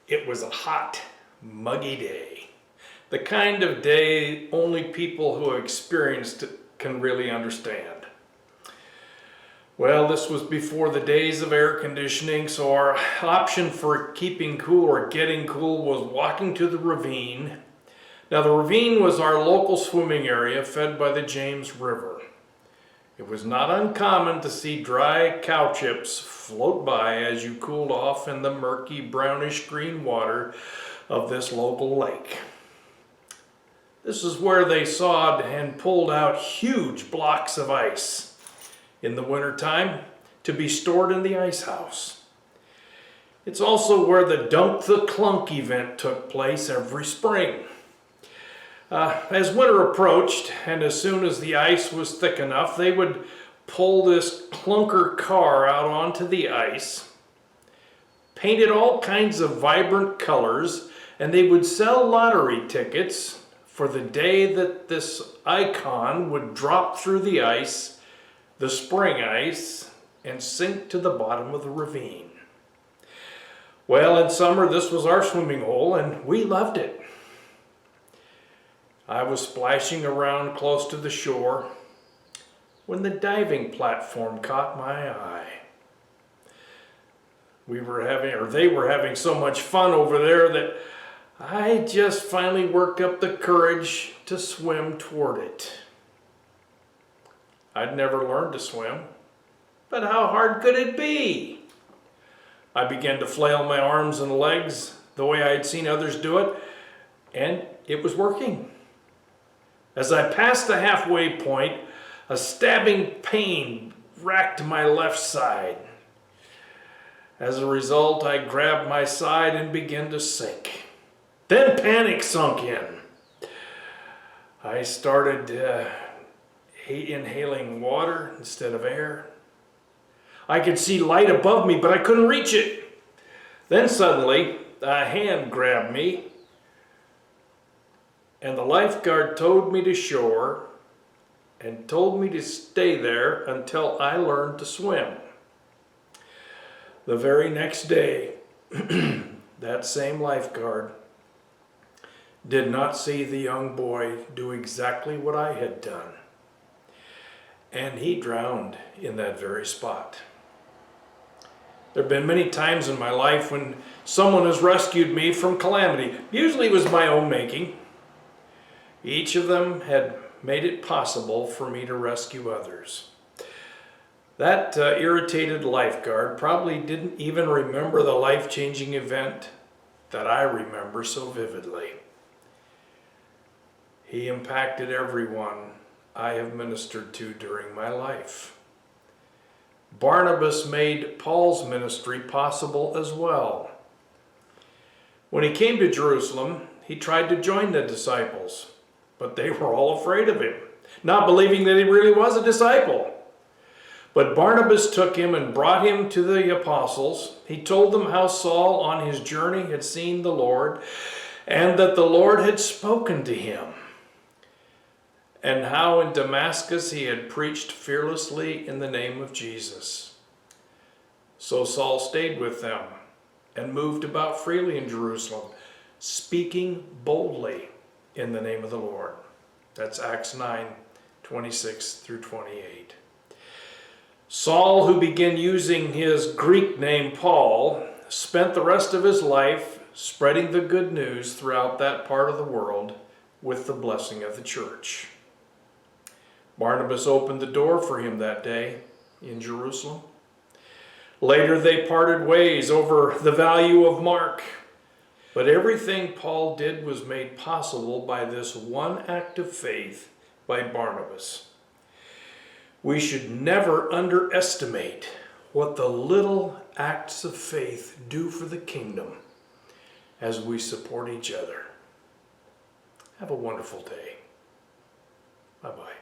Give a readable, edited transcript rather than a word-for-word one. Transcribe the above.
It was a hot, muggy day. The kind of day only people who have experienced it can really understand. Well, this was before the days of air conditioning, so our option for keeping cool or getting cool was walking to the ravine. Now, the ravine was our local swimming area fed by the James River. It was not uncommon to see dry cow chips float by as you cooled off in the murky brownish green water of this local lake. This is where they sawed and pulled out huge blocks of ice in the wintertime to be stored in the ice house. It's also where the Dunk the Clunk event took place every spring. As winter approached, and as soon as the ice was thick enough, they would pull this clunker car out onto the ice, paint it all kinds of vibrant colors, and they would sell lottery tickets for the day that this icon would drop through the ice, the spring ice, and sink to the bottom of the ravine. Well, in summer, this was our swimming hole, and we loved it. I was splashing around close to the shore when the diving platform caught my eye. They were having so much fun over there that I just finally worked up the courage to swim toward it. I'd never learned to swim, but how hard could it be? I began to flail my arms and legs the way I had seen others do it, and it was working. As I passed the halfway point, a stabbing pain racked my left side. As a result, I grabbed my side and began to sink. Then panic sunk in. I started inhaling water instead of air. I could see light above me, but I couldn't reach it. Then suddenly, a hand grabbed me, and the lifeguard towed me to shore and told me to stay there until I learned to swim. The very next day, that same lifeguard did not see the young boy do exactly what I had done, and he drowned in that very spot. There have been many times in my life when someone has rescued me from calamity. Usually it was my own making. Each of them had made it possible for me to rescue others. That irritated lifeguard probably didn't even remember the life-changing event that I remember so vividly. He impacted everyone I have ministered to during my life. Barnabas made Paul's ministry possible as well. When he came to Jerusalem, he tried to join the disciples, but they were all afraid of him, not believing that he really was a disciple. But Barnabas took him and brought him to the apostles. He told them how Saul on his journey had seen the Lord and that the Lord had spoken to him, and how in Damascus he had preached fearlessly in the name of Jesus. So Saul stayed with them and moved about freely in Jerusalem, speaking boldly in the name of the Lord. That's Acts 9:26 through 28. Saul, who began using his Greek name Paul, spent the rest of his life spreading the good news throughout that part of the world with the blessing of the church. Barnabas opened the door for him that day in Jerusalem. Later they parted ways over the value of Mark. But everything Paul did was made possible by this one act of faith by Barnabas. We should never underestimate what the little acts of faith do for the kingdom as we support each other. Have a wonderful day. Bye-bye.